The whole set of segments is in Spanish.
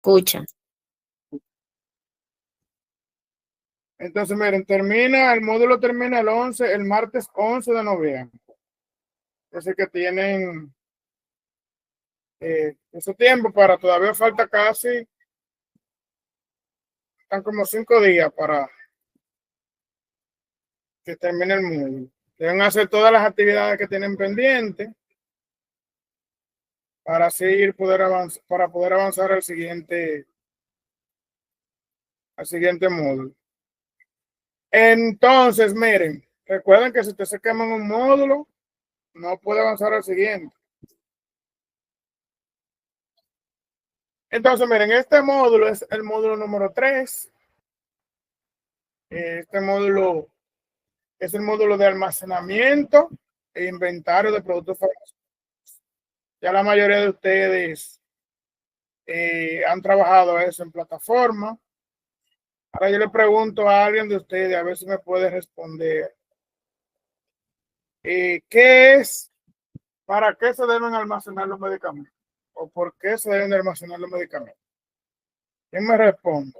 Escucha. Entonces, miren, el módulo termina el martes 11 de noviembre. Así que tienen ese tiempo todavía falta están como 5 días para que termine el módulo. Deben hacer todas las actividades que tienen pendientes para poder avanzar al siguiente módulo. Entonces, miren, recuerden que si usted se quema en un módulo, no puede avanzar al siguiente. Entonces, miren, este módulo es el módulo número 3. Este módulo es el módulo de almacenamiento e inventario de productos farmacéuticos. Ya la mayoría de ustedes han trabajado eso en plataforma. Ahora yo le pregunto a alguien de ustedes, a ver si me puede responder. ¿Para qué se deben almacenar los medicamentos? ¿O por qué se deben almacenar los medicamentos? ¿Quién me responde?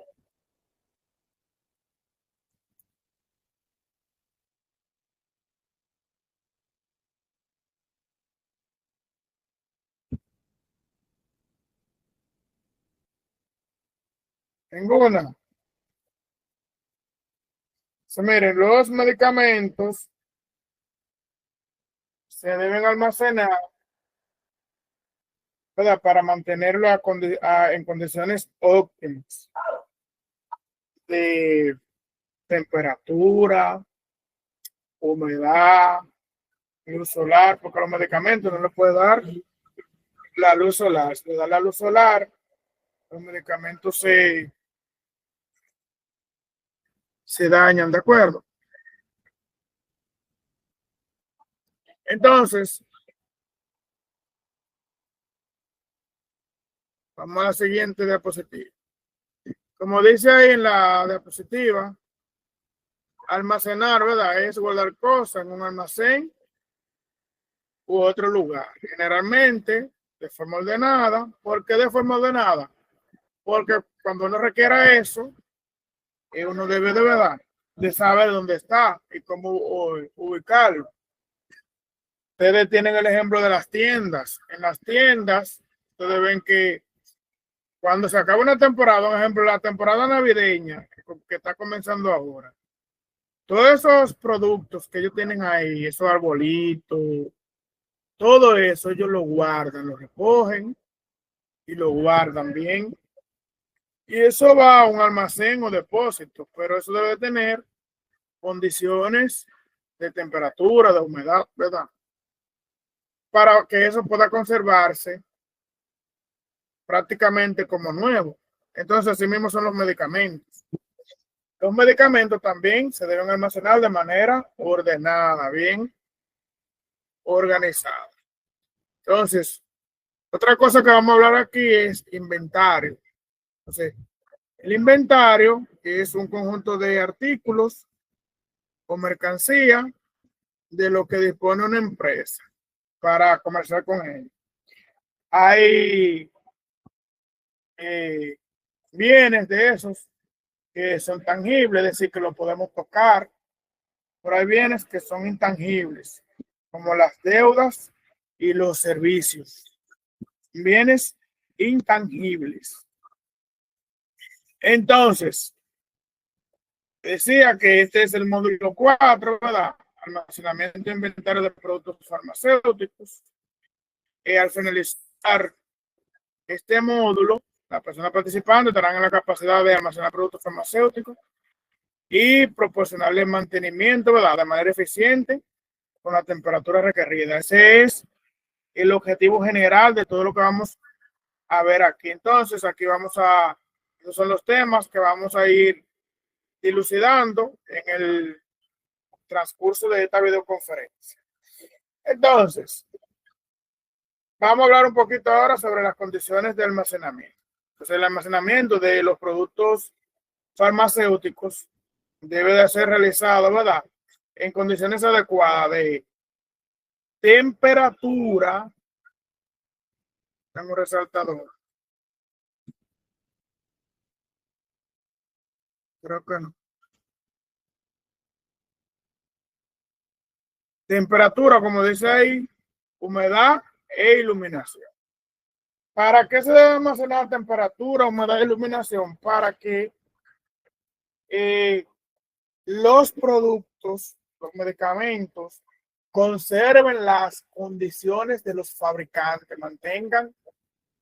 Ninguna. Miren, los medicamentos se deben almacenar, ¿verdad?, para mantenerlo en condiciones óptimas de temperatura, humedad, luz solar, porque los medicamentos no le puede dar la luz solar. Si le da la luz solar, los medicamentos se dañan, ¿de acuerdo? Entonces, vamos a la siguiente diapositiva. Como dice ahí en la diapositiva, almacenar, ¿verdad?, es guardar cosas en un almacén u otro lugar, generalmente de forma ordenada. ¿Por qué de forma ordenada? Porque cuando uno requiera eso, uno debe de verdad de saber dónde está y cómo ubicarlo. Ustedes tienen el ejemplo de las tiendas. En las tiendas, ustedes ven que cuando se acaba una temporada, por ejemplo, la temporada navideña, que está comenzando ahora, todos esos productos que ellos tienen ahí, esos arbolitos, todo eso ellos lo guardan, lo recogen y lo guardan bien. Y eso va a un almacén o depósito, pero eso debe tener condiciones de temperatura, de humedad, ¿verdad?, para que eso pueda conservarse prácticamente como nuevo. Entonces, así mismo son los medicamentos. Los medicamentos también se deben almacenar de manera ordenada, bien organizada. Entonces, otra cosa que vamos a hablar aquí es inventario. Entonces, el inventario es un conjunto de artículos o mercancía de lo que dispone una empresa para comerciar con ellos. Hay bienes de esos que son tangibles, es decir, que lo podemos tocar, pero hay bienes que son intangibles, como las deudas y los servicios. Bienes intangibles. Entonces, decía que este es el módulo 4, ¿verdad? Almacenamiento e inventario de productos farmacéuticos. Al finalizar este módulo, las personas participantes estarán en la capacidad de almacenar productos farmacéuticos y proporcionarle mantenimiento, ¿verdad?, de manera eficiente con la temperatura requerida. Ese es el objetivo general de todo lo que vamos a ver aquí. Entonces, esos son los temas que vamos a ir dilucidando en el transcurso de esta videoconferencia. Entonces, vamos a hablar un poquito ahora sobre las condiciones de almacenamiento. Entonces, el almacenamiento de los productos farmacéuticos debe de ser realizado, ¿verdad?, en condiciones adecuadas de temperatura. Tengo un resaltador. Creo que no. Temperatura, como dice ahí, humedad e iluminación. ¿Para qué se debe almacenar temperatura, humedad e iluminación? Para que los productos, los medicamentos, conserven las condiciones de los fabricantes, mantengan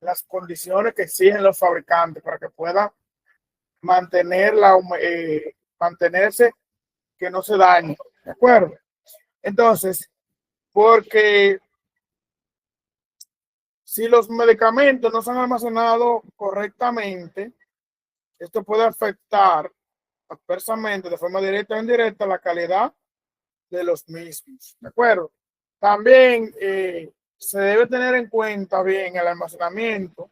las condiciones que exigen los fabricantes para que pueda mantenerse, que no se dañe. ¿De acuerdo? Entonces, porque si los medicamentos no se han almacenado correctamente, esto puede afectar adversamente, de forma directa o indirecta, la calidad de los mismos. ¿De acuerdo? También se debe tener en cuenta bien el almacenamiento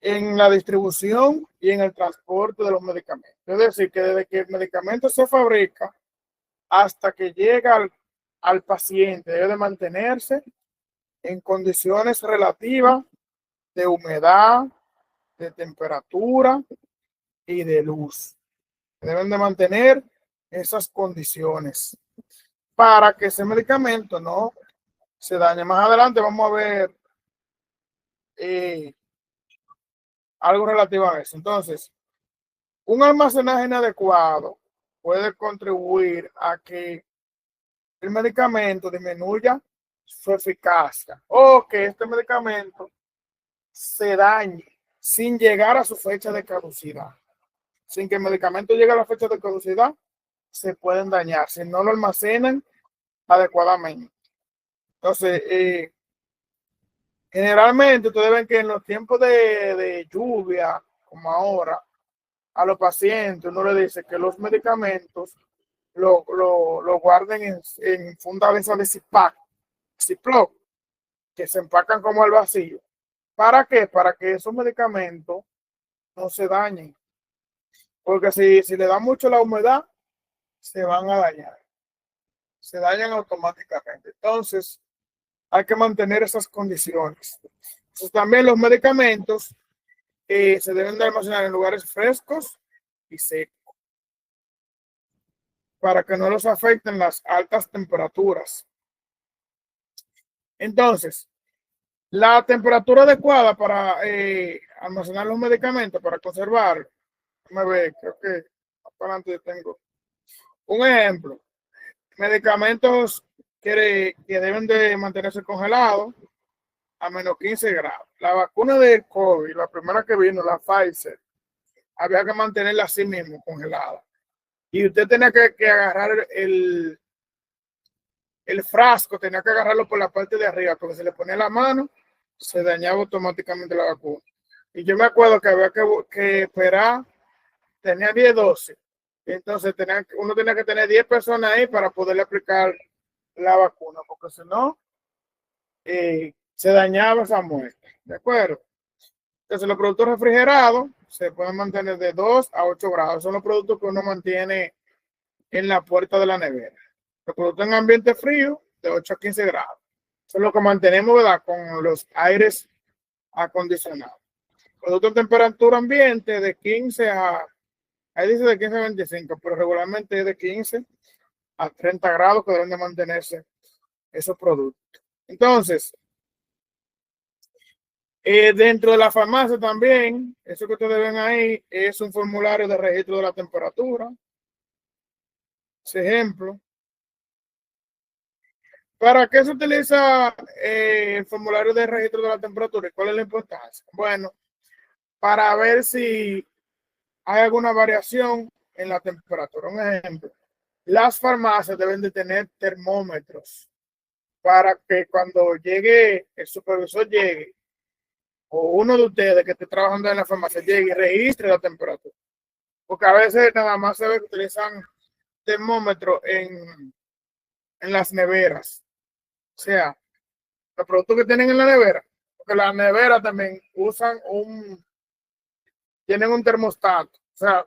en la distribución y en el transporte de los medicamentos. Es decir, que desde que el medicamento se fabrica hasta que llega al paciente, debe de mantenerse en condiciones relativas de humedad, de temperatura y de luz. Deben de mantener esas condiciones para que ese medicamento no se dañe. Más adelante vamos a ver algo relativo a eso. Entonces, un almacenaje inadecuado puede contribuir a que el medicamento disminuya su eficacia o que este medicamento se dañe sin llegar a su fecha de caducidad. Sin que el medicamento llegue a la fecha de caducidad, se pueden dañar si no lo almacenan adecuadamente. Entonces, generalmente ustedes ven que en los tiempos de lluvia, como ahora, a los pacientes uno le dice que los medicamentos lo guarden en funda de esa de Ziploc, que se empacan como al vacío. ¿Para qué? Para que esos medicamentos no se dañen. Porque si le da mucho la humedad, se van a dañar. Se dañan automáticamente. Entonces, hay que mantener esas condiciones. Entonces, también los medicamentos se deben de almacenar en lugares frescos y secos para que no los afecten las altas temperaturas. Entonces, la temperatura adecuada para almacenar los medicamentos, para conservar, me ve, creo que más para adelante tengo un ejemplo. Medicamentos que deben de mantenerse congelados a menos 15 grados. La vacuna del COVID, la primera que vino, la Pfizer, había que mantenerla así mismo, congelada. Y usted tenía que agarrar el frasco, tenía que agarrarlo por la parte de arriba, porque se le ponía la mano, se dañaba automáticamente la vacuna. Y yo me acuerdo que había que esperar, tenía 10 dosis. Entonces uno tenía que tener 10 personas ahí para poderle aplicar la vacuna, porque si no, se dañaba esa muestra. ¿De acuerdo? Entonces, los productos refrigerados se pueden mantener de 2 a 8 grados. Son los productos que uno mantiene en la puerta de la nevera. Los productos en ambiente frío, de 8 a 15 grados. Eso es lo que mantenemos, ¿verdad? Con los aires acondicionados. Productos en temperatura ambiente de 15 a, ahí dice de 15 a 25, pero regularmente es de 15 a 30 grados que deben de mantenerse esos productos. Entonces, dentro de la farmacia también, eso que ustedes ven ahí es un formulario de registro de la temperatura. Ese ejemplo. ¿Para qué se utiliza el formulario de registro de la temperatura y cuál es la importancia? Bueno, para ver si hay alguna variación en la temperatura. Un ejemplo, las farmacias deben de tener termómetros para que cuando llegue el supervisor llegue o uno de ustedes que esté trabajando en la farmacia llegue y registre la temperatura. Porque a veces nada más se ve que utilizan termómetros en las neveras. O sea, los productos que tienen en la nevera, porque las neveras también tienen un termostato. O sea,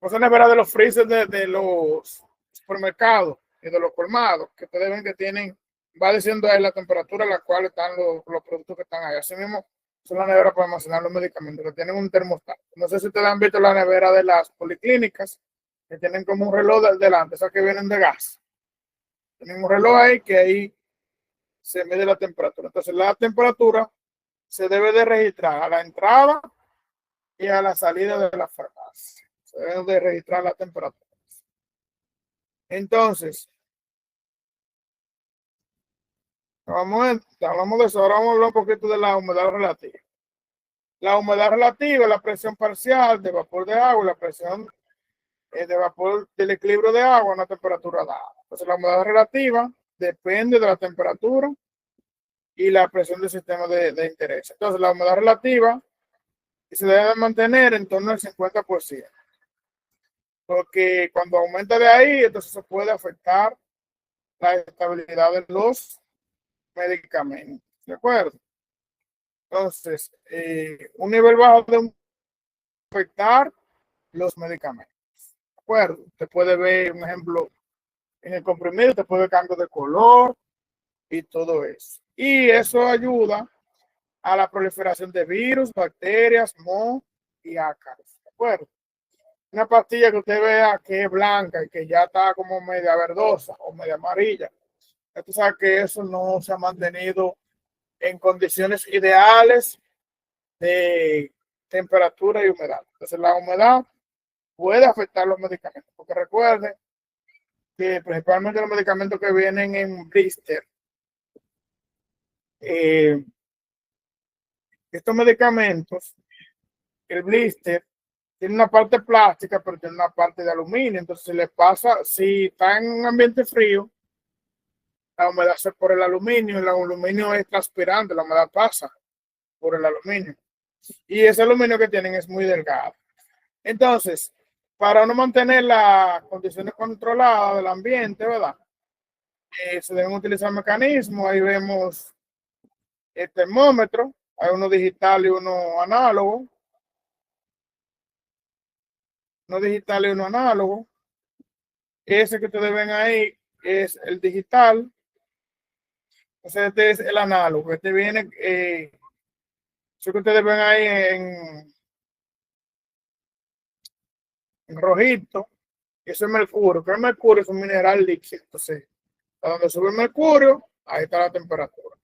usan neveras de los freezers de los supermercados y de los colmados, que ustedes ven que tienen, va diciendo ahí la temperatura a la cual están los productos que están ahí. Así mismo, Es una nevera para almacenar los medicamentos, que tienen un termostato. No sé si ustedes han visto la nevera de las policlínicas, que tienen como un reloj delante, esas que vienen de gas. Tienen un reloj ahí que ahí se mide la temperatura. Entonces la temperatura se debe de registrar a la entrada y a la salida de la farmacia. Se debe de registrar la temperatura. Entonces, hablamos de eso, ahora vamos a hablar un poquito de la humedad relativa. La humedad relativa es la presión parcial de vapor de agua, la presión de vapor del equilibrio de agua a una temperatura dada. Entonces, la humedad relativa depende de la temperatura y la presión del sistema de interés. Entonces, la humedad relativa se debe mantener en torno al 50%, porque cuando aumenta de ahí, entonces se puede afectar la estabilidad de los medicamentos. ¿De acuerdo? Entonces, un nivel bajo de afectar los medicamentos. ¿De acuerdo? Usted puede ver, un ejemplo, en el comprimido, usted puede ver cambio de color y todo eso. Y eso ayuda a la proliferación de virus, bacterias, moho y ácaros. ¿De acuerdo? Una pastilla que usted vea que es blanca y que ya está como media verdosa o media amarilla, usted sabe que eso no se ha mantenido en condiciones ideales de temperatura y humedad. Entonces la humedad puede afectar los medicamentos, porque recuerde que principalmente los medicamentos que vienen en blister, estos medicamentos, el blister tiene una parte plástica, pero tiene una parte de aluminio. Entonces, se les pasa, si está en un ambiente frío, la humedad se por el aluminio, el aluminio es transpirante, la humedad pasa por el aluminio. Y ese aluminio que tienen es muy delgado. Entonces, para no mantener las condiciones controladas del ambiente, ¿verdad? Se deben utilizar mecanismos. Ahí vemos el termómetro, hay uno digital y uno análogo. Uno digital y uno análogo. Ese que ustedes ven ahí es el digital. Entonces este es el análogo. Este viene, eso que ustedes ven ahí en rojito, eso es mercurio. Que el mercurio es un mineral líquido. Entonces, a donde sube el mercurio, ahí está la temperatura.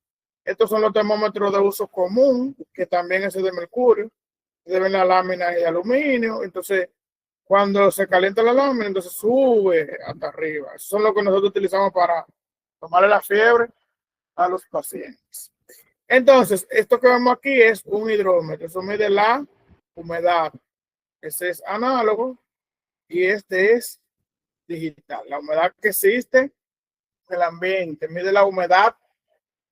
Estos son los termómetros de uso común, que también es el de mercurio. Deben la lámina de aluminio. Entonces, cuando se calienta la lámina, entonces sube hasta arriba. Eso son lo que nosotros utilizamos para tomarle la fiebre a los pacientes. Entonces, esto que vemos aquí es un hidrómetro. Eso mide la humedad. Ese es análogo y este es digital. La humedad que existe en el ambiente mide la humedad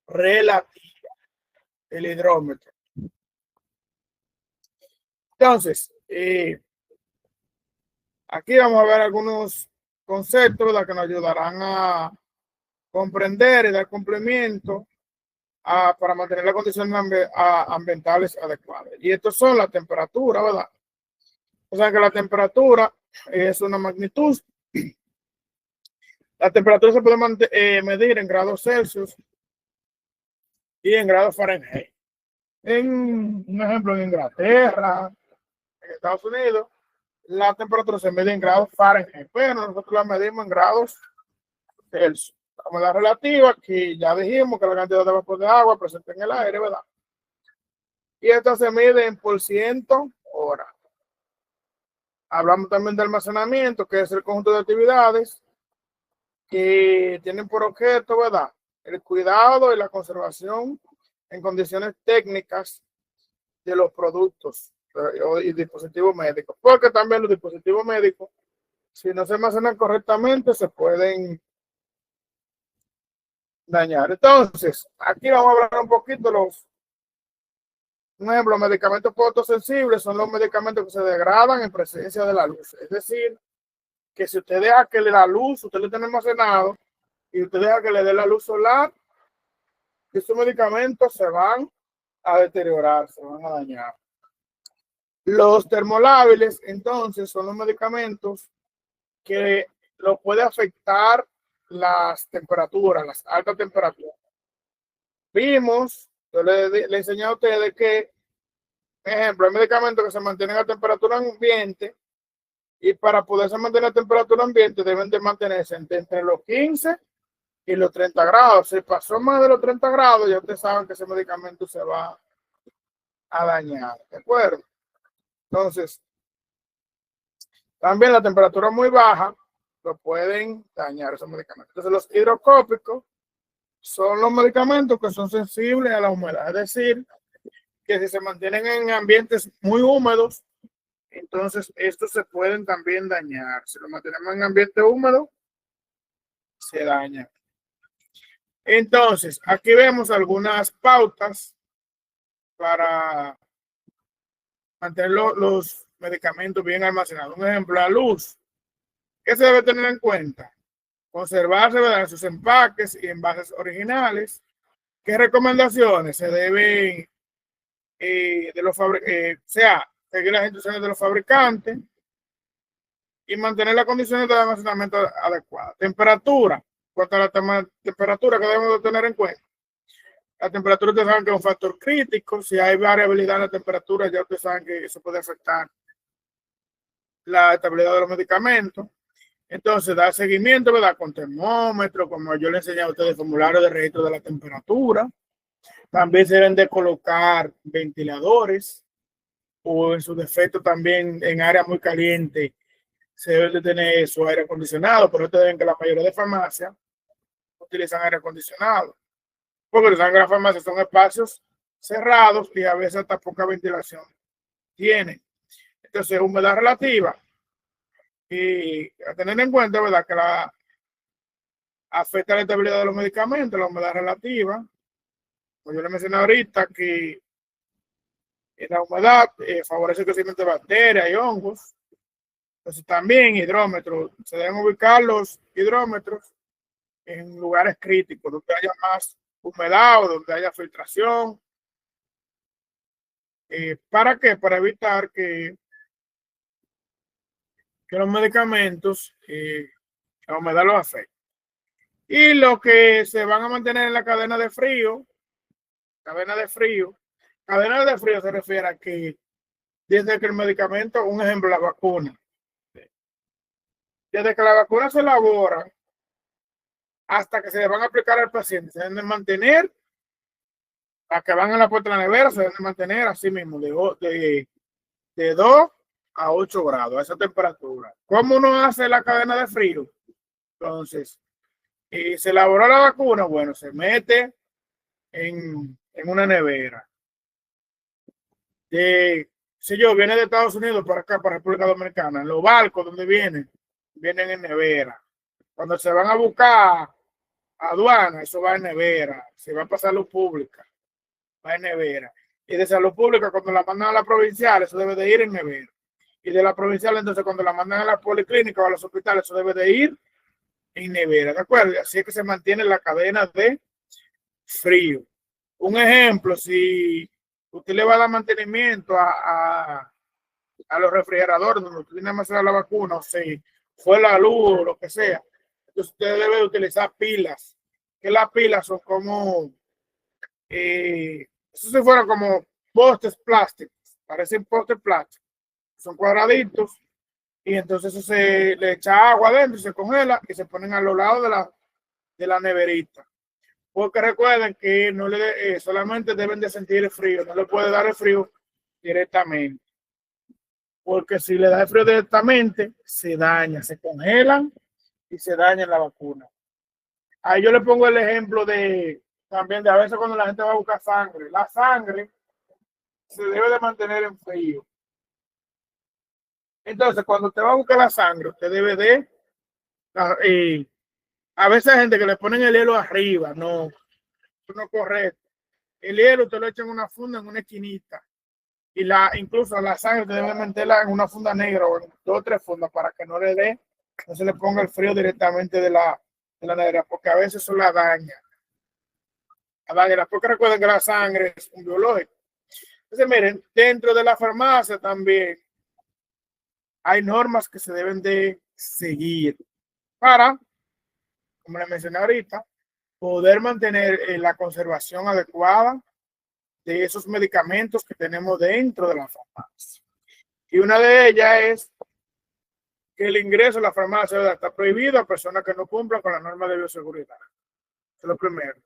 relativa, el hidrómetro. Entonces, aquí vamos a ver algunos conceptos, ¿verdad?, que nos ayudarán a comprender y dar cumplimiento para mantener las condiciones ambientales adecuadas. Y estos son la temperatura, ¿verdad? O sea que la temperatura es una magnitud. La temperatura se puede medir en grados Celsius y en grados Fahrenheit. En un ejemplo, en Inglaterra, en Estados Unidos, la temperatura se mide en grados Fahrenheit, pero nosotros la medimos en grados Celsius. La humedad relativa, que ya dijimos que la cantidad de vapor de agua presente en el aire, ¿verdad? Y esta se mide en % hora. Hablamos también de almacenamiento, que es el conjunto de actividades que tienen por objeto, ¿verdad?, el cuidado y la conservación en condiciones técnicas de los productos y dispositivos médicos. Porque también los dispositivos médicos, si no se almacenan correctamente, se pueden dañar. Entonces, aquí vamos a hablar un poquito por ejemplo, los medicamentos fotosensibles son los medicamentos que se degradan en presencia de la luz. Es decir, que si usted deja que le da luz, usted lo tiene almacenado y usted deja que le dé la luz solar, esos medicamentos se van a deteriorar, se van a dañar. Los termolábiles, entonces, son los medicamentos que lo puede afectar las temperaturas, las altas temperaturas. Vimos, yo le enseñé a ustedes que Ejemplo, hay medicamentos que se mantienen a temperatura ambiente y para poderse mantener a temperatura ambiente deben de mantenerse entre los 15 y los 30 grados. Si pasó más de los 30 grados, ya ustedes saben que ese medicamento se va a dañar, ¿de acuerdo? Entonces, también la temperatura muy baja lo pueden dañar esos medicamentos. Entonces, los hidroscópicos son los medicamentos que son sensibles a la humedad, es decir, que si se mantienen en ambientes muy húmedos, entonces estos se pueden también dañar. Si lo mantenemos en ambiente húmedo, se daña. Entonces, aquí vemos algunas pautas para mantener los medicamentos bien almacenados. Un ejemplo, la luz. ¿Qué se debe tener en cuenta? Conservarse, ¿verdad?, en sus empaques y envases originales. ¿Qué recomendaciones se deben seguir las instrucciones de los fabricantes y mantener las condiciones de almacenamiento adecuadas? Temperatura. ¿Cuánto a la temperatura que debemos de tener en cuenta? La temperatura, ustedes saben que es un factor crítico. Si hay variabilidad en la temperatura, ya ustedes saben que eso puede afectar la estabilidad de los medicamentos. Entonces, dar seguimiento, ¿verdad?, con termómetro, como yo le enseñé a ustedes, formulario de registro de la temperatura. También se deben de colocar ventiladores o en su defecto también en áreas muy calientes se debe de tener su aire acondicionado. Por eso ustedes ven que la mayoría de farmacias utilizan aire acondicionado, porque las farmacias son espacios cerrados y a veces hasta poca ventilación tienen. Entonces, humedad relativa. Y a tener en cuenta, ¿verdad?, que afecta la estabilidad de los medicamentos, la humedad relativa. Como yo le mencioné ahorita, que la humedad favorece el crecimiento de bacterias y hongos. Entonces, también hidrómetros. Se deben ubicar los hidrómetros en lugares críticos, donde haya más humedad o donde haya filtración. ¿Para qué? Para evitar que los medicamentos, la humedad los afecte. Y lo que se van a mantener en la cadena de frío, cadena de frío se refiere a que desde que el medicamento, un ejemplo, la vacuna, desde que la vacuna se elabora hasta que se le van a aplicar al paciente, se deben de mantener, a que van a la puerta de la nevera, se deben de mantener así mismo, de 2 a 8 grados, a esa temperatura. ¿Cómo uno hace la cadena de frío? Entonces, se elaboró la vacuna, bueno, se mete en una nevera. Si yo viene de Estados Unidos para acá, para República Dominicana, los barcos donde vienen en nevera. Cuando se van a buscar aduana, eso va en nevera. Se va a pasar salud pública, va en nevera. Y de salud pública, cuando la mandan a la provincial, eso debe de ir en nevera. Y de la provincial, entonces, cuando la mandan a la policlínica o a los hospitales, eso debe de ir en nevera, ¿de acuerdo? Así es que se mantiene la cadena de frío. Un ejemplo, si usted le va a dar mantenimiento a los refrigeradores donde usted tiene que hacer la vacuna, o si fue la luz o lo que sea, entonces usted debe utilizar pilas, que las pilas son como, eso se fueron como postes plásticos, parecen postes plásticos, son cuadraditos, y entonces eso se le echa agua adentro, se congela y se ponen a los lados de la neverita. Porque recuerden que no solamente deben de sentir el frío, no le puede dar el frío directamente. Porque si le da el frío directamente, se daña, se congelan y se daña la vacuna. Ahí yo le pongo el ejemplo también de a veces cuando la gente va a buscar sangre. La sangre se debe de mantener en frío. Entonces, cuando usted va a buscar la sangre, usted debe de... a veces hay gente que le ponen el hielo arriba, no es correcto. El hielo usted lo echa en una funda, en una esquinita. Y incluso la sangre usted debe meterla en una funda negra o en 2 o 3 fundas para que no se le ponga el frío directamente de la nevera, porque a veces eso la daña. Porque recuerden que la sangre es un biológico. Entonces, miren, dentro de la farmacia también hay normas que se deben de seguir para, como les mencioné ahorita, poder mantener la conservación adecuada de esos medicamentos que tenemos dentro de la farmacia. Y una de ellas es que el ingreso a la farmacia está prohibido a personas que no cumplan con la norma de bioseguridad. Eso es lo primero.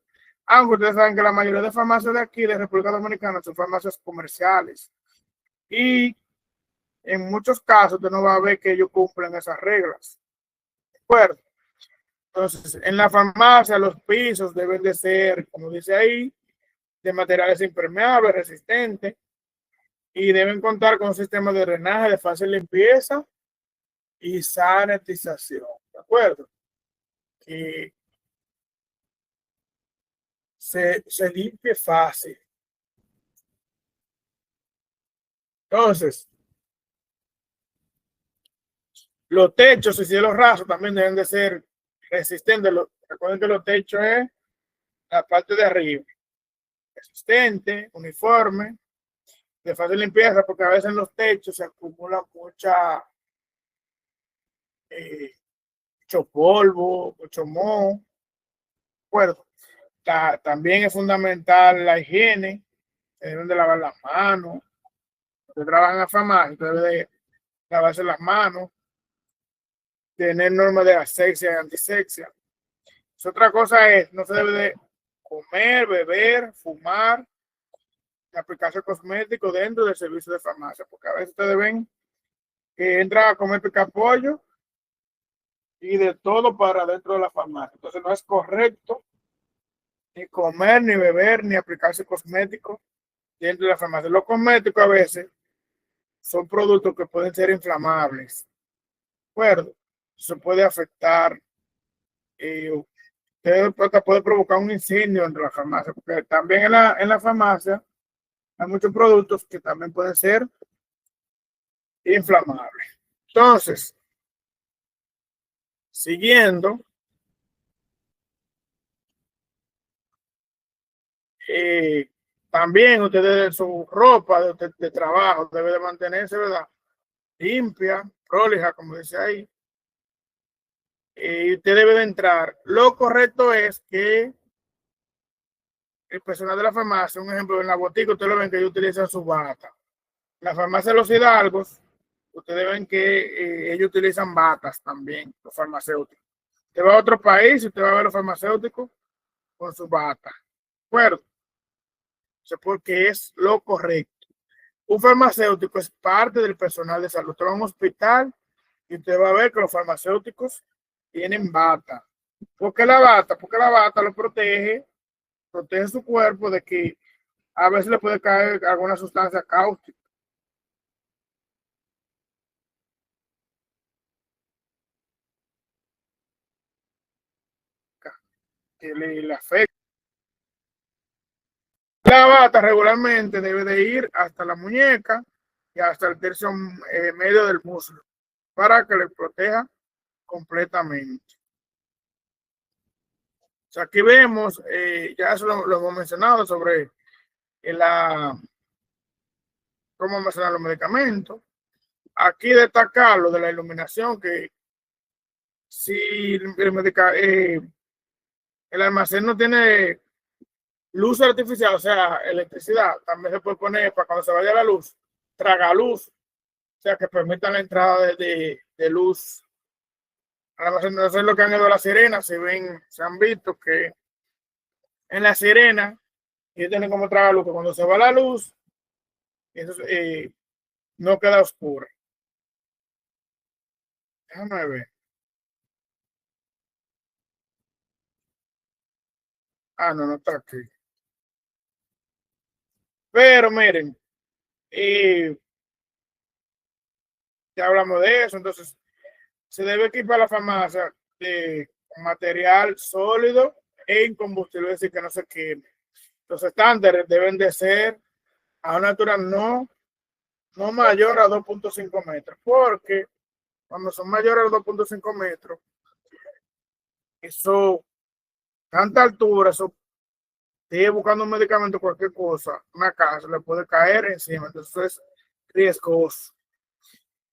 Aunque ustedes saben que la mayoría de farmacias de aquí, de República Dominicana, son farmacias comerciales. Y en muchos casos usted no va a ver que ellos cumplen esas reglas. ¿De acuerdo? Entonces, en la farmacia los pisos deben de ser, como dice ahí, de materiales impermeables, resistentes, y deben contar con un sistema de drenaje de fácil limpieza y sanitización. ¿De acuerdo? Que se limpie fácil. Entonces, los techos y cielos rasos también deben de ser resistentes. Recuerden que los techos es la parte de arriba. Resistente, uniforme, de fácil limpieza, porque a veces en los techos se acumula mucho polvo, mucho moho. Bueno, también es fundamental la higiene, se deben de lavar las manos. Usted trabaja en la farmacia, usted debe de lavarse las manos, tener normas de asepsia y antisepsia. Otra cosa es, no se debe de comer, beber, fumar, aplicarse cosméticos dentro del servicio de farmacia, porque a veces ustedes ven que entra a comer picapollo y de todo para dentro de la farmacia. Entonces no es correcto ni comer, ni beber, ni aplicarse cosméticos dentro de la farmacia. Los cosméticos a veces son productos que pueden ser inflamables. ¿De acuerdo? Eso puede afectar, puede provocar un incendio dentro de la farmacia, porque también en la farmacia hay muchos productos que también pueden ser inflamables. Entonces, siguiendo, también ustedes su ropa de trabajo debe de mantenerse, ¿verdad? Limpia, prolija, como dice ahí. Y usted debe de entrar. Lo correcto es que el personal de la farmacia, un ejemplo, en la botica, ustedes lo ven que ellos utilizan su bata. En la farmacia de los Hidalgos, ustedes ven que ellos utilizan batas también, los farmacéuticos. Usted va a otro país y usted va a ver los farmacéuticos con su bata. ¿De acuerdo? Eso es porque es lo correcto. Un farmacéutico es parte del personal de salud. Usted va a un hospital y usted va a ver que los farmacéuticos tienen bata. ¿Por qué la bata? Porque la bata lo protege su cuerpo de que a veces le puede caer alguna sustancia cáustica. Que le afecta. La bata regularmente debe de ir hasta la muñeca y hasta el tercio medio del muslo para que le proteja completamente. O sea, aquí vemos, ya eso lo hemos mencionado sobre cómo almacenar los medicamentos. Aquí destacar lo de la iluminación, que si el almacén no tiene luz artificial, o sea, electricidad, también se puede poner para cuando se vaya la luz, traga luz, o sea, que permita la entrada de luz. Almacén, no sé lo que han ido a La Sirena, se han visto que en La Sirena ellos tienen como traga luz, que cuando se va la luz, eso no queda oscuro. Déjame ver. Ah, no, no está aquí. Pero miren, ya hablamos de eso, entonces se debe equipar la farmacia de material sólido e incombustible, es decir, que no se queme. Los estándares deben de ser a una altura no mayor a 2.5 metros, porque cuando son mayores a 2.5 metros, eso, tanta altura, eso, buscando un medicamento, cualquier cosa, una casa, le puede caer encima, entonces es riesgoso.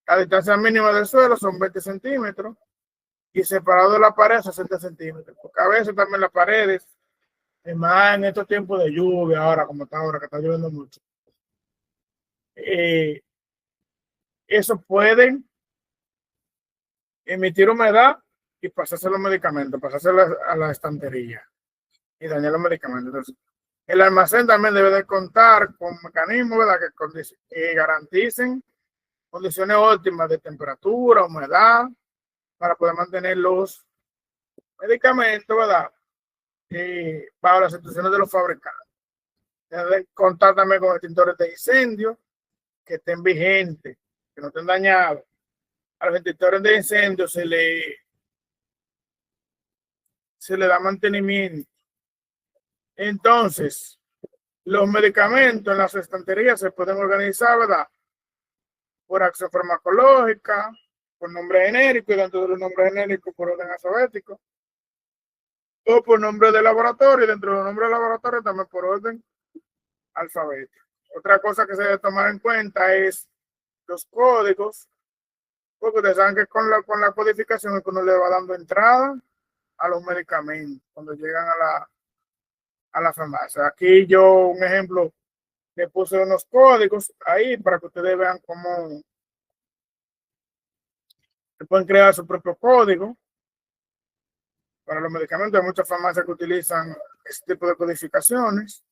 La distancia mínima del suelo son 20 centímetros y separado de la pared 60 centímetros, porque a veces también las paredes y más en estos tiempos de lluvia, ahora como está ahora, que está lloviendo mucho. Eso puede emitir humedad y pasarse los medicamentos, pasarse a la estantería y dañar los medicamentos. Entonces, el almacén también debe de contar con mecanismos, ¿verdad?, que garanticen condiciones óptimas de temperatura, humedad, para poder mantener los medicamentos, ¿verdad?, bajo las instrucciones de los fabricantes. Debe contar también con extintores de incendio que estén vigentes, que no estén dañados. A los extintores de incendio se le da mantenimiento. Entonces, los medicamentos en las estanterías se pueden organizar, ¿verdad?, por acción farmacológica, por nombre genérico y dentro de los nombres genéricos por orden alfabético, o por nombre de laboratorio y dentro de los nombres de laboratorio también por orden alfabético. Otra cosa que se debe tomar en cuenta es los códigos, porque ustedes saben que con la codificación es que uno le va dando entrada a los medicamentos cuando llegan a la farmacia. Aquí yo, un ejemplo, le puse unos códigos ahí para que ustedes vean cómo se pueden crear su propio código para los medicamentos. Hay muchas farmacias que utilizan este tipo de codificaciones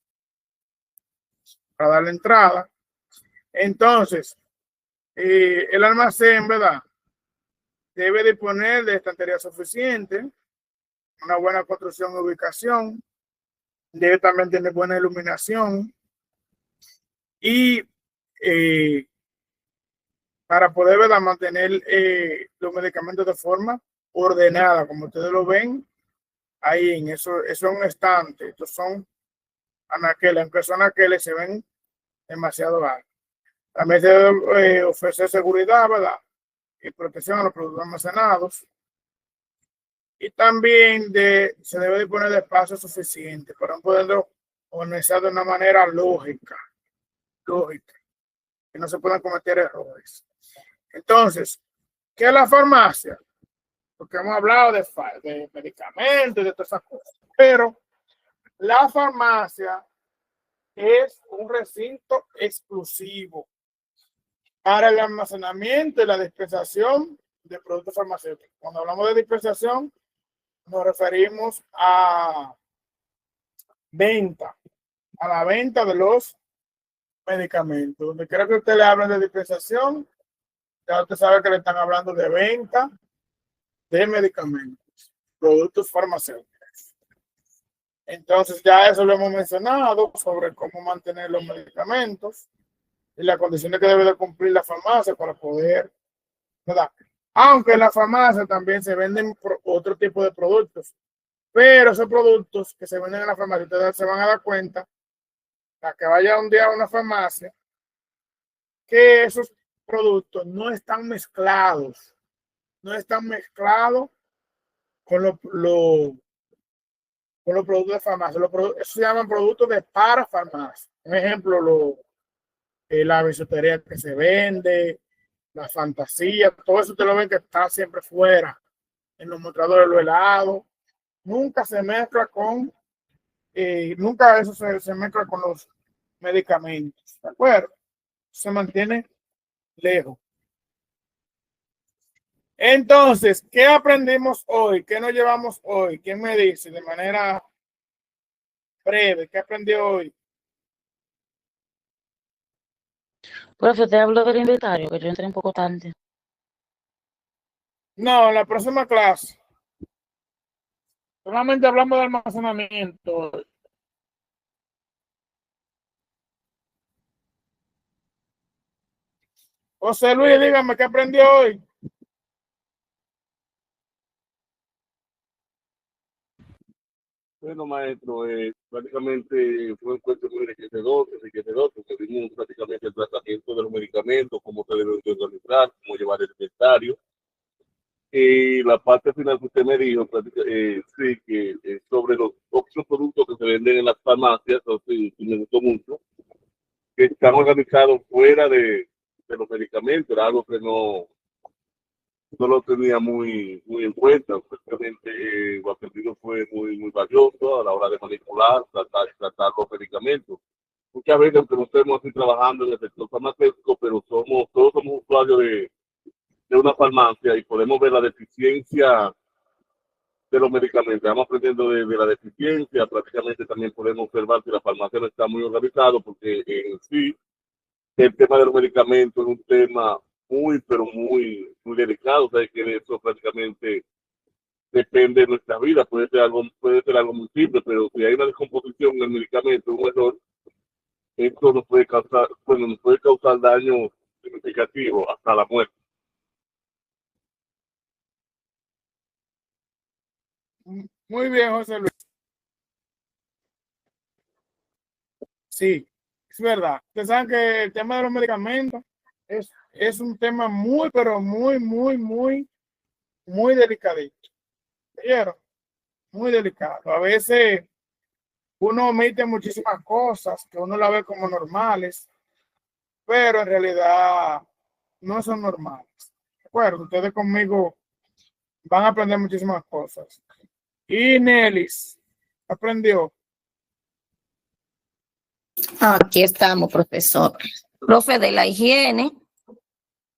para darle entrada. Entonces, el almacén, ¿verdad?, debe disponer de estantería suficiente, una buena construcción y ubicación, debe también tener buena iluminación y para poder, ¿verdad?, mantener los medicamentos de forma ordenada, como ustedes lo ven ahí en eso es un estante. Estos son anaqueles, aunque son anaqueles, se ven demasiado altos. También se debe ofrecer seguridad, ¿verdad?, y protección a los productos almacenados. Y también se debe disponer de espacio suficiente para poderlo organizar de una manera lógica, que no se puedan cometer errores. Entonces, ¿qué es la farmacia? Porque hemos hablado de medicamentos y de todas esas cosas, pero la farmacia es un recinto exclusivo para el almacenamiento y la dispensación de productos farmacéuticos. Cuando hablamos de dispensación, nos referimos a la venta de los medicamentos. Donde quiera que usted le hable de dispensación, ya usted sabe que le están hablando de venta de medicamentos, productos farmacéuticos. Entonces ya eso lo hemos mencionado sobre cómo mantener los medicamentos y las condiciones que debe de cumplir la farmacia para poder, ¿verdad? Aunque en la farmacia también se venden otro tipo de productos, pero esos productos que se venden en la farmacia, ustedes se van a dar cuenta, a que vaya un día a una farmacia, que esos productos no están mezclados con los productos de farmacia. Eso se llaman productos de parafarmacia. Por ejemplo, la bisutería que se vende, la fantasía, todo eso ustedes lo ven que está siempre fuera, en los mostradores, los helados. Nunca se mezcla nunca eso se mezcla con los medicamentos, ¿de acuerdo? Se mantiene lejos. Entonces, ¿qué aprendimos hoy? ¿Qué nos llevamos hoy? ¿Quién me dice de manera breve qué aprendió hoy? Profe, te hablo del inventario, que yo entré un poco tarde. No, en la próxima clase. Solamente hablamos de almacenamiento. José Luis, dígame qué aprendió hoy. Bueno, maestro, prácticamente fue un encuentro muy enriquecedor, porque vimos prácticamente el tratamiento de los medicamentos, cómo se deben organizar, cómo llevar el inventario. Y la parte final que usted me dijo, sí, que sobre los otros productos que se venden en las farmacias, sí, me gustó mucho, que están organizados fuera de los medicamentos, era algo que no no lo tenía muy en cuenta. Prácticamente el aprendido fue muy valioso a la hora de manipular, tratar los medicamentos. Muchas veces, aunque no estemos así trabajando en el sector farmacéutico, pero todos somos usuarios de una farmacia y podemos ver la deficiencia de los medicamentos. Vamos aprendiendo de la deficiencia. Prácticamente también podemos observar que la farmacia no está muy organizada, porque en sí el tema de los medicamentos es un tema pero muy delicado. O sea, que eso prácticamente depende de nuestra vida. Puede ser algo muy simple, pero si hay una descomposición en el medicamento, un error, esto nos puede causar daño significativo hasta la muerte. Muy bien, José Luis. Sí, es verdad. Ustedes saben que el tema de los medicamentos es un tema pero muy delicadito. ¿Vieron? Muy delicado. A veces uno omite muchísimas cosas que uno la ve como normales, pero en realidad no son normales. ¿De acuerdo? Ustedes conmigo van a aprender muchísimas cosas. Y Nelis aprendió. Aquí estamos, profesor. Profe, de la higiene,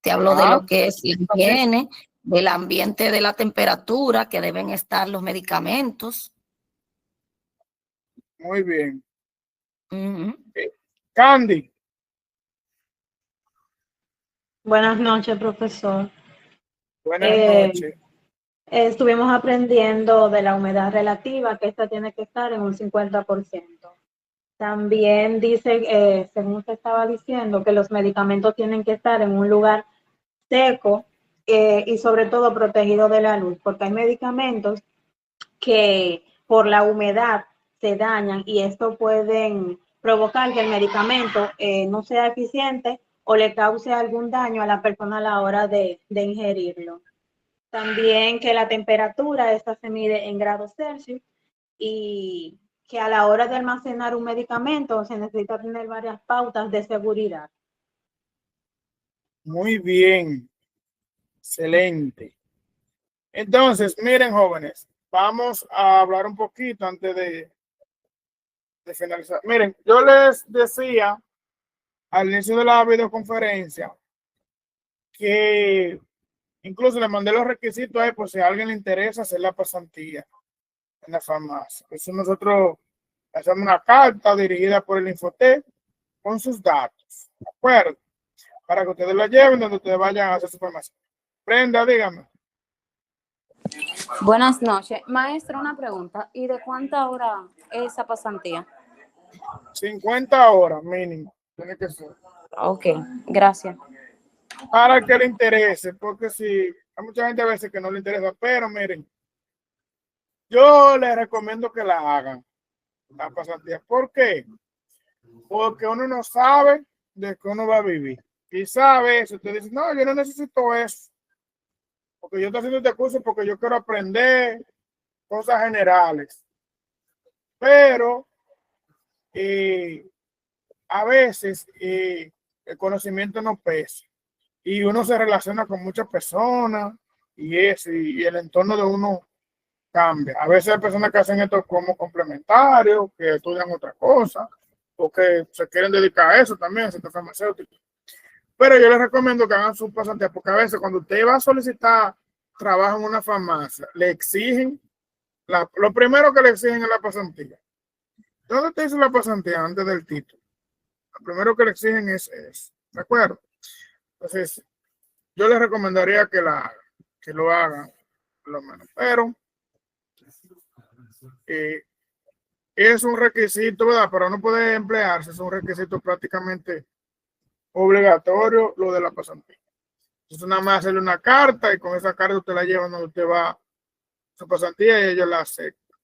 te habló de lo que es la higiene, del ambiente, de la temperatura que deben estar los medicamentos. Muy bien. Uh-huh. Candy. Buenas noches, profesor. Buenas noches. Estuvimos aprendiendo de la humedad relativa, que esta tiene que estar en un 50%. También dice, según usted estaba diciendo, que los medicamentos tienen que estar en un lugar seco y sobre todo protegido de la luz, porque hay medicamentos que por la humedad se dañan y esto pueden provocar que el medicamento no sea eficiente o le cause algún daño a la persona a la hora de ingerirlo. También que la temperatura, esta se mide en grados Celsius y que a la hora de almacenar un medicamento se necesita tener varias pautas de seguridad. Muy bien. Excelente. Entonces, miren, jóvenes, vamos a hablar un poquito antes de finalizar. Miren, yo les decía al inicio de la videoconferencia que incluso le mandé los requisitos ahí por si a alguien le interesa hacer la pasantía en la farmacia. Eso nosotros hacemos una carta dirigida por el Infotec con sus datos, ¿de acuerdo? Para que ustedes la lleven donde ustedes vayan a hacer su farmacia. Brenda, dígame. Buenas noches. Maestra, una pregunta. ¿Y de cuánta hora es esa pasantía? 50 horas mínimo. Tiene que ser. Ok, gracias. Para que le interese, porque si hay mucha gente a veces que no le interesa, pero miren, yo les recomiendo que la hagan, la pasantía. ¿Por qué? Porque uno no sabe de qué uno va a vivir. Y sabe, si usted dice, no, yo no necesito eso, porque yo estoy haciendo este curso porque yo quiero aprender cosas generales. Pero a veces el conocimiento no pesa. Y uno se relaciona con muchas personas y el entorno de uno cambia. A veces hay personas que hacen esto como complementario, que estudian otra cosa, o que se quieren dedicar a eso también, a sector farmacéutico. Pero yo les recomiendo que hagan su pasantía, porque a veces cuando usted va a solicitar trabajo en una farmacia, le exigen, lo primero que le exigen es la pasantía. ¿Dónde te dice la pasantía antes del título? Lo primero que le exigen es eso, ¿de acuerdo? Entonces, yo les recomendaría que lo hagan, por lo menos. Pero es un requisito, ¿verdad? Para no poder emplearse, es un requisito prácticamente obligatorio lo de la pasantía. Entonces, nada más hacerle una carta y con esa carta usted la lleva donde usted va a su pasantía y ella la acepta.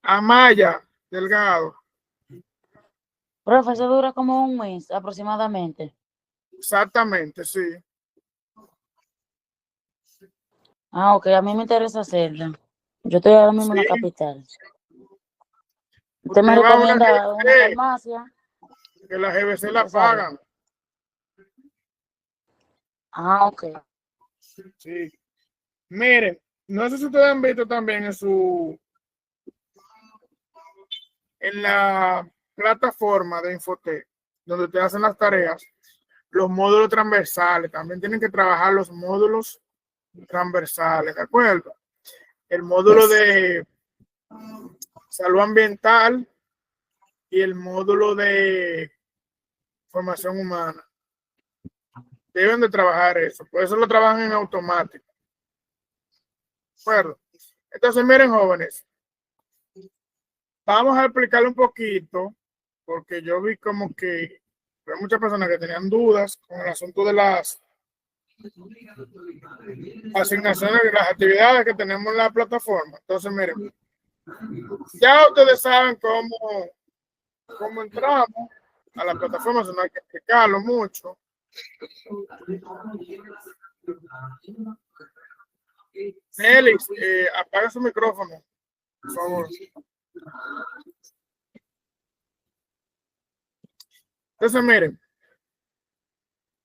Amaya Delgado. Profesor, dura como un mes aproximadamente. Exactamente, sí. Ah, ok, a mí me interesa hacerla. Yo estoy ahora mismo en la Sí. capital. ¿Usted me va a una recomienda una GBC, farmacia? que la GBC la Usted sabe. pagan. Ah, ok. Sí. Miren, no sé si ustedes han visto también en la plataforma de Infotec, donde te hacen las tareas, los módulos transversales. También tienen que trabajar los módulos transversales, ¿de acuerdo? El módulo de salud ambiental y el módulo de formación humana. Deben de trabajar eso, por eso lo trabajan en automático. ¿De acuerdo? Entonces, miren, jóvenes, vamos a explicarle un poquito, porque yo vi como que hay muchas personas que tenían dudas con el asunto de las asignaciones y las actividades que tenemos en la plataforma. Entonces, miren, ya ustedes saben cómo entramos a la plataforma, eso no hay que explicarlo mucho. Félix, apaga su micrófono, por favor. Entonces, miren,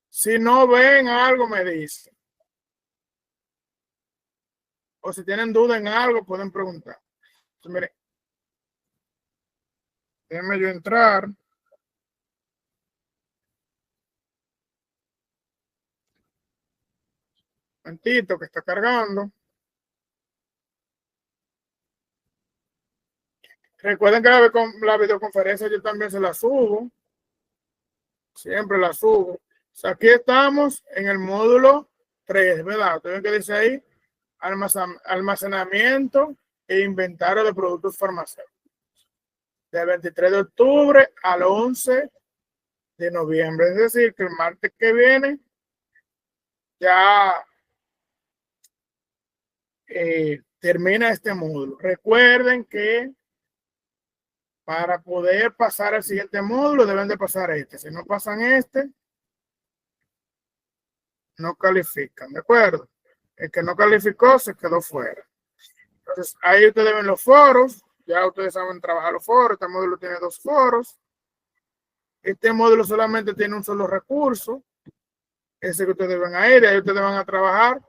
si no ven algo, me dicen. O si tienen duda en algo, pueden preguntar. Entonces, miren, déjenme yo entrar. Un momentito que está cargando. Recuerden que la videoconferencia yo también se la subo. Siempre la subo. O sea, aquí estamos en el módulo 3, ¿verdad? Ustedes ven que dice ahí, almacenamiento e inventario de productos farmacéuticos. Del 23 de octubre al 11 de noviembre. Es decir, que el martes que viene ya termina este módulo. Recuerden que para poder pasar al siguiente módulo deben de pasar este. Si no pasan este, no califican, ¿de acuerdo? El que no calificó se quedó fuera. Entonces, ahí ustedes ven los foros. Ya ustedes saben trabajar los foros. Este módulo tiene 2 foros. Este módulo solamente tiene un solo recurso. Ese que ustedes ven ahí. De ahí ustedes van a trabajar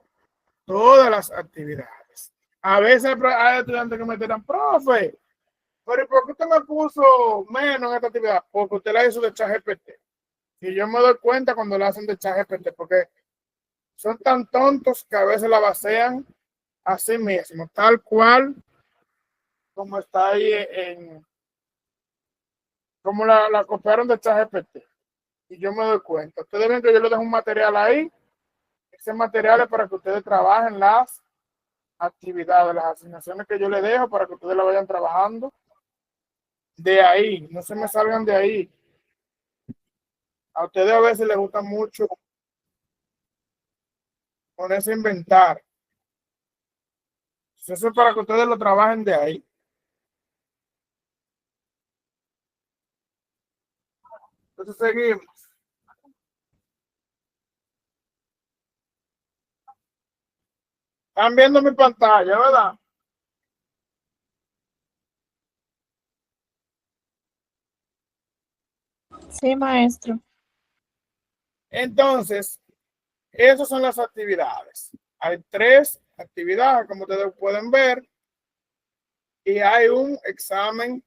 todas las actividades. A veces hay estudiantes que me dirán, profe, pero ¿por qué usted me puso menos en esta actividad? Porque usted la hizo de ChatGPT. Y yo me doy cuenta cuando la hacen de ChatGPT, porque son tan tontos que a veces la basean a sí mismo, tal cual como está ahí como la copiaron de ChatGPT. Y yo me doy cuenta. Ustedes ven que yo les dejo un material ahí. Ese material es para que ustedes trabajen las actividades, las asignaciones que yo les dejo para que ustedes la vayan trabajando de ahí. No se me salgan de ahí. A ustedes a veces les gusta mucho ponerse a inventar. Eso es para que ustedes lo trabajen de ahí. Entonces seguimos. Están viendo mi pantalla, ¿verdad? Sí, maestro. Entonces, esas son las actividades. Hay 3 actividades, como ustedes pueden ver, y hay un examen,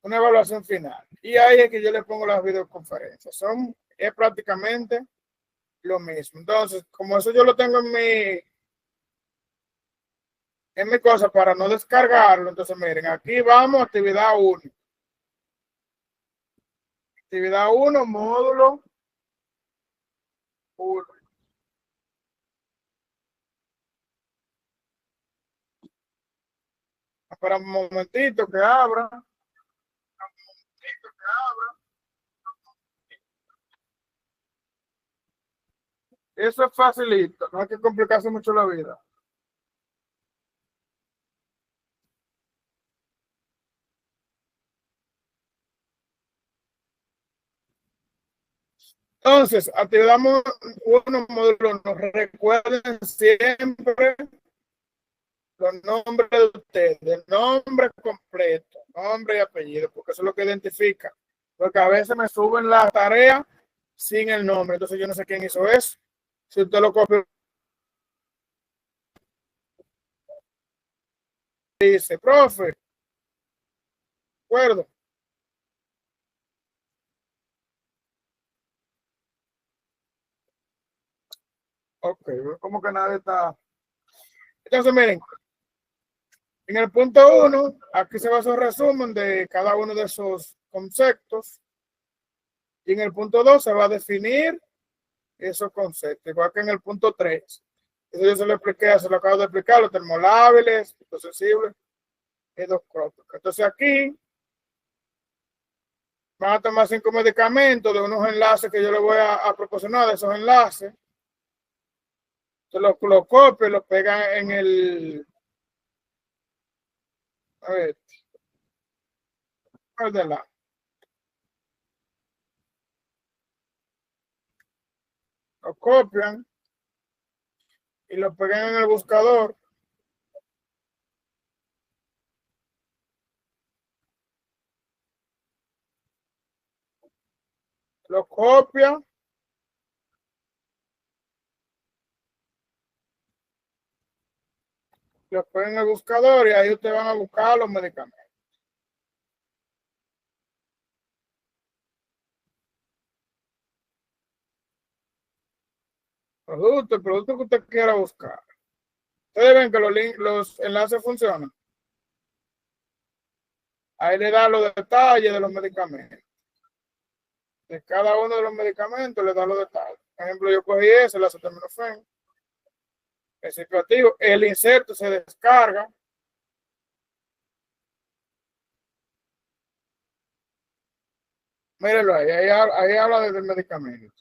una evaluación final. Y ahí es que yo les pongo las videoconferencias. Es prácticamente lo mismo. Entonces, como eso yo lo tengo en mi cosa para no descargarlo, entonces miren, aquí vamos, actividad 1. Actividad 1, módulo 1. Espera un momentito que abra. Eso es facilito, no hay que complicarse mucho la vida. Entonces, actividad 1, módulo 1. Recuerden siempre los nombres de ustedes, el nombre completo, nombre y apellido, porque eso es lo que identifica. Porque a veces me suben la tarea sin el nombre, entonces yo no sé quién hizo eso. Si usted lo copia dice, profe, ¿de acuerdo? Ok, como que nadie está. Entonces, miren, en el punto 1, aquí se va a hacer un resumen de cada uno de esos conceptos. Y en el punto 2 se va a definir esos conceptos, igual que en el punto 3. Eso yo se lo expliqué, se lo acabo de explicar, los termolábiles, los sensibles y los cróticos. Entonces aquí van a tomar 5 medicamentos de unos enlaces que yo les voy a proporcionar, de esos enlaces. Entonces los copian, los pegan en el... A ver. Guárdala. Lo copian y lo pegan en el buscador. Lo copian. Lo ponen en el buscador y ahí ustedes van a buscar los medicamentos. El producto que usted quiera buscar. Ustedes ven que los enlaces funcionan. Ahí le da los detalles de los medicamentos. De cada uno de los medicamentos le da los detalles. Por ejemplo, yo cogí ese, el acetaminofén. El cicloactivo. El inserto se descarga. Mírenlo ahí. Ahí habla del medicamento.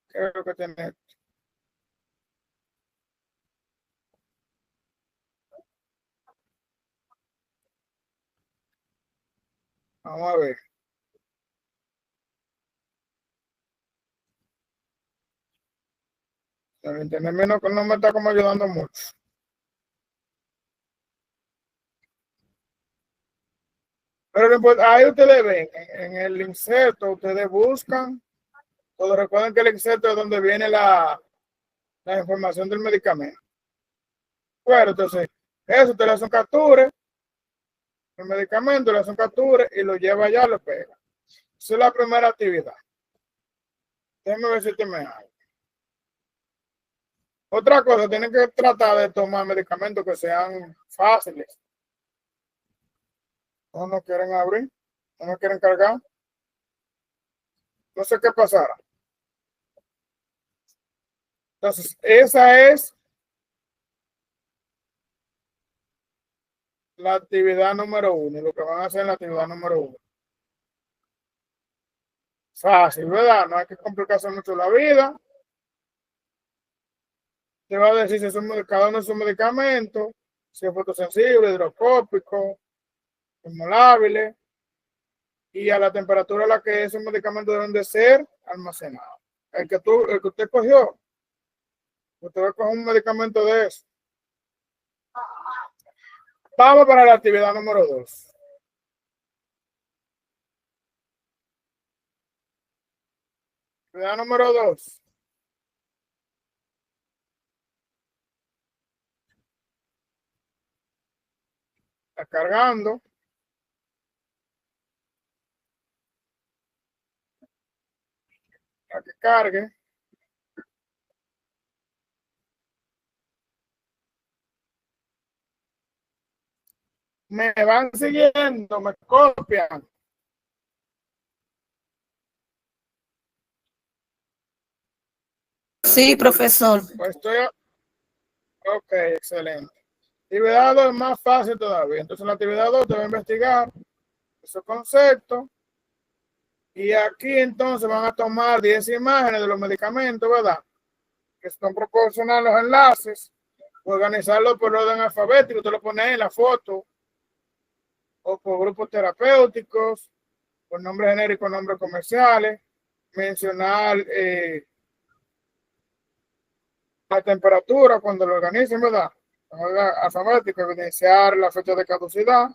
¿Qué es lo que tiene? Vamos a ver. El internet menos que no me está como ayudando mucho. Pero ahí ustedes ven, en el inserto, ustedes buscan. Todos recuerden que el inserto es donde viene la información del medicamento. Bueno, entonces, eso te le hacen captura, el medicamento le hacen captura y lo lleva allá, lo pega. Esa es la primera actividad. Déjenme ver si te me hago. Otra cosa, tienen que tratar de tomar medicamentos que sean fáciles. No quieren abrir, no quieren cargar. No sé qué pasará. Entonces, esa es la actividad número 1, lo que van a hacer en la actividad número 1. Fácil, ¿verdad? No hay que complicarse mucho la vida. Te va a decir si son, cada uno de sus medicamentos, si es fotosensible, hidroscópico, termolábiles, y a la temperatura a la que esos medicamentos deben de ser almacenados. El que usted cogió, usted va a coger un medicamento de eso. Vamos para la actividad número 2. Actividad número 2. Está cargando. Para que cargue. Me van siguiendo, me copian. Sí, profesor. Pues ok, excelente. Actividad 2 es más fácil todavía. Entonces, en la actividad 2 te va a investigar esos conceptos. Y aquí entonces van a tomar 10 imágenes de los medicamentos, ¿verdad? Que son proporcionar los enlaces, organizarlos por orden alfabético. Usted lo pone ahí en la foto, o por grupos terapéuticos, por nombres genéricos, nombres comerciales, mencionar la temperatura cuando lo organicen, ¿verdad? Alfabético, evidenciar la fecha de caducidad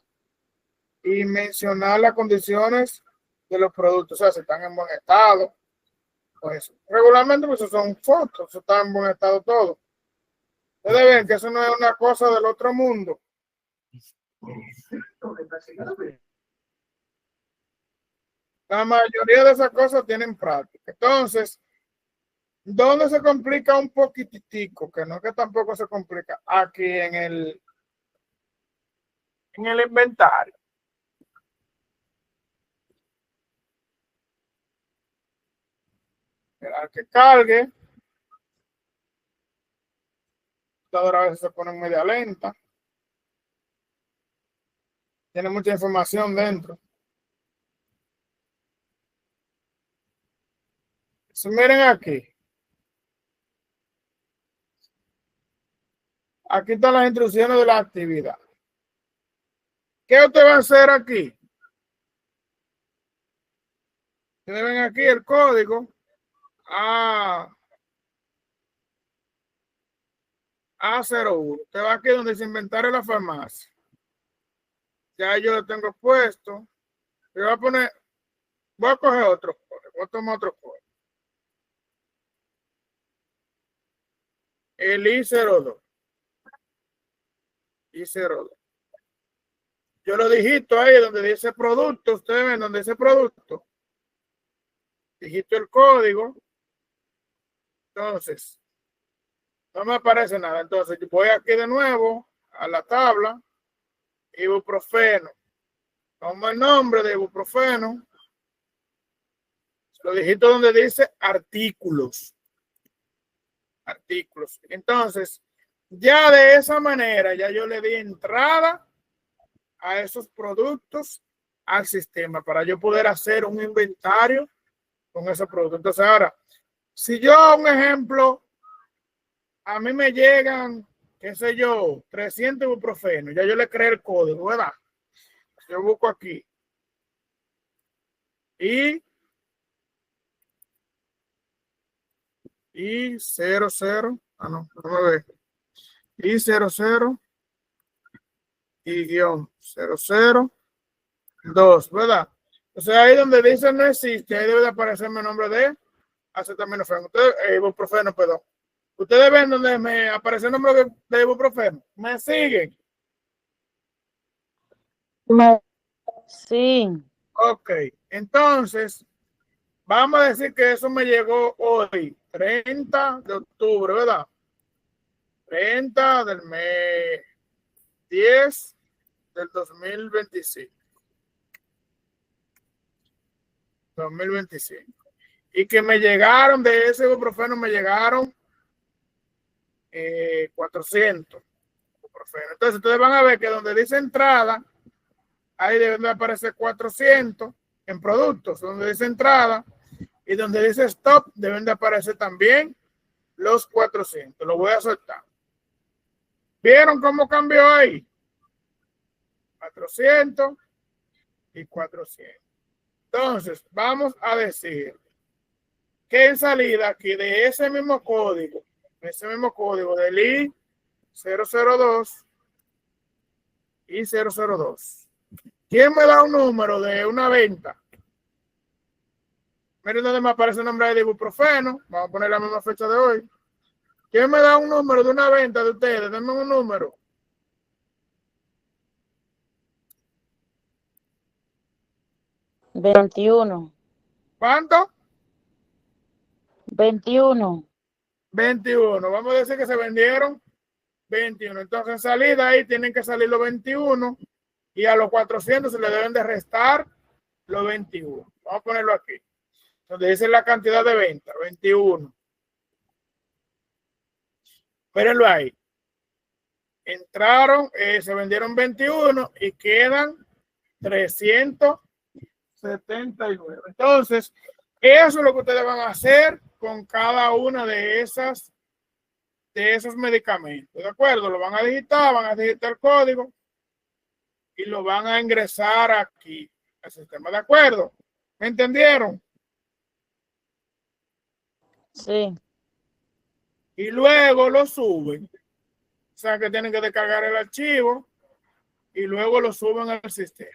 y mencionar las condiciones de los productos, o sea, si están en buen estado. Pues regularmente pues son fotos, eso está en buen estado todo. Ustedes ven que eso no es una cosa del otro mundo. La mayoría de esas cosas tienen práctica. Entonces, ¿dónde se complica un poquitico? Que no es que tampoco se complica. Aquí en el inventario. Esperar que cargue. Ahora a veces se pone media lenta. Tiene mucha información dentro. Si miren aquí. Aquí están las instrucciones de la actividad. ¿Qué usted va a hacer aquí? Ustedes ven aquí el código A01. Usted va aquí donde se inventario de la farmacia. Ya yo lo tengo puesto. Le voy a poner, voy a coger otro código. Voy a tomar otro código. El I02. I02. Yo lo digito ahí donde dice producto. Ustedes ven donde dice producto. Digito el código. Entonces, no me aparece nada. Entonces, voy aquí de nuevo a la tabla. Ibuprofeno. Tomo el nombre de ibuprofeno. Lo digito donde dice artículos. Artículos. Entonces, ya de esa manera, ya yo le di entrada a esos productos al sistema para yo poder hacer un inventario con esos productos. Entonces, ahora, si yo, un ejemplo, a mí me llegan, qué sé yo, 300 ibuprofeno, ya yo le creé el código, ¿verdad? Yo busco aquí. Y 00, no me ve. Y 00 y guión 002, ¿verdad? O sea, ahí donde dice no existe, ahí debe de aparecerme el nombre de acetaminofén. Ustedes, ibuprofeno, perdón. Ustedes ven donde me aparece el nombre de ibuprofeno. ¿Me siguen? Sí. Ok, entonces, vamos a decir que eso me llegó hoy, 30 de octubre, ¿verdad? 30 del mes 10 del 2025. 2025. Y que me llegaron de ese ibuprofeno, me llegaron 400 ibuprofeno. Entonces, ustedes van a ver que donde dice entrada, ahí deben de aparecer 400 en productos, donde dice entrada, y donde dice stop, deben de aparecer también los 400. Lo voy a soltar. ¿Vieron cómo cambió ahí? 400 y 400. Entonces, vamos a decir que en salida aquí de ese mismo código del I002 y 002, ¿quién me da un número de una venta? Miren donde me aparece el nombre de ibuprofeno. Vamos a poner la misma fecha de hoy. ¿Quién me da un número de una venta de ustedes? Denme un número. ¿21? ¿Cuánto? 21. 21. Vamos a decir que se vendieron 21. Entonces, en salida ahí tienen que salir los 21 y a los 400 se le deben de restar los 21. Vamos a ponerlo aquí. Donde dice la cantidad de venta, 21. Mírenlo ahí. Entraron, se vendieron 21 y quedan 379. Entonces, eso es lo que ustedes van a hacer con cada una de esos medicamentos. ¿De acuerdo? Lo van a digitar el código y lo van a ingresar aquí al sistema. ¿De acuerdo? ¿Me entendieron? Sí. Y luego lo suben. O sea que tienen que descargar el archivo y luego lo suben al sistema.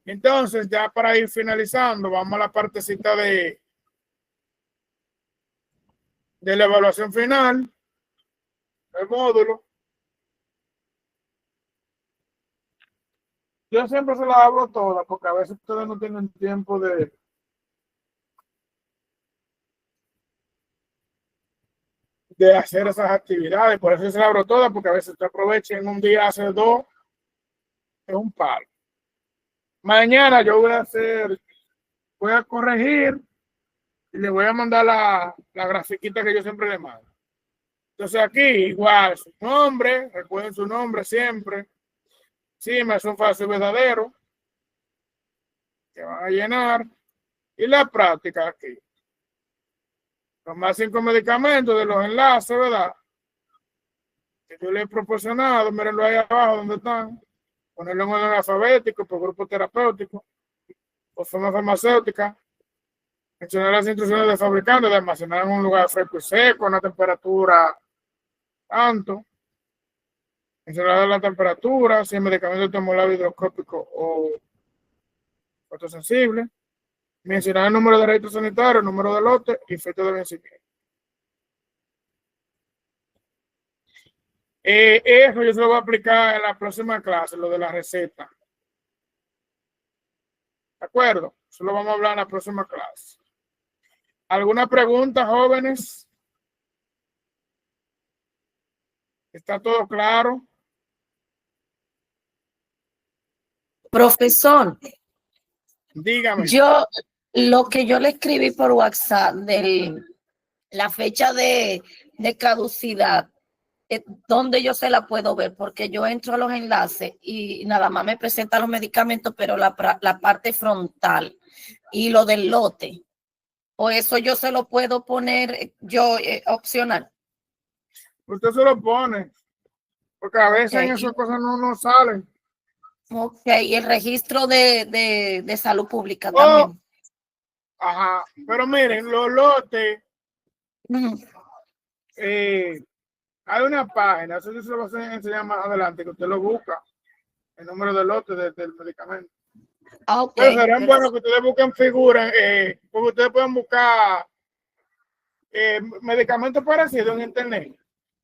Entonces, ya para ir finalizando, vamos a la partecita de la evaluación final. el módulo. Yo siempre se las abro todas porque a veces ustedes no tienen tiempo de hacer esas actividades. Por eso se las abro todas porque a veces te aprovechen en un día hacer dos, es un palo. Mañana yo voy a corregir y le voy a mandar la grafiquita que yo siempre le mando. Entonces aquí igual su nombre, recuerden su nombre siempre. Sí, me son falso y verdadero. Que van a llenar. Y la práctica aquí. Los más 5 medicamentos de los enlaces, ¿verdad? Que yo les he proporcionado, mírenlo ahí abajo donde están. Ponerlo en orden alfabético, por grupo terapéutico, por forma farmacéutica. Mencionar las instrucciones del fabricante de almacenar en un lugar fresco y seco, a una temperatura tanto. Mencionar la temperatura, si el medicamento es termolábil hidroscópico o fotosensible. Mencionar el número de registro sanitario, el número de lote y fecha de vencimiento. Eso yo se lo voy a aplicar en la próxima clase, lo de la receta. ¿De acuerdo? Eso lo vamos a hablar en la próxima clase. ¿Alguna pregunta, jóvenes? ¿Está todo claro? Profesor, Dígame. lo que yo le escribí por WhatsApp de la fecha de caducidad, ¿dónde yo se la puedo ver? Porque yo entro a los enlaces y nada más me presentan los medicamentos, pero la parte frontal y lo del lote, o eso yo se lo puedo poner yo opcional. Usted se lo pone, porque a veces en esas cosas no salen. Ok, y el registro de salud pública también. Ajá, pero miren, los lotes, hay una página, eso se lo voy a enseñar más adelante, que usted lo busca, el número de lote del medicamento. Okay, pero serán buenos que ustedes busquen figuras, porque ustedes pueden buscar medicamentos parecidos en internet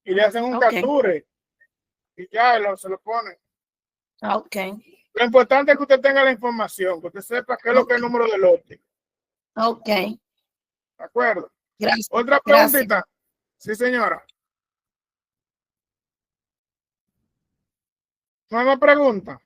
y le hacen un capture y ya se lo ponen. Ok. Lo importante es que usted tenga la información, que usted sepa qué es lo que es el número de lote. Ok. ¿De acuerdo? Gracias. Otra preguntita. Sí, señora. ¿No hay más preguntas?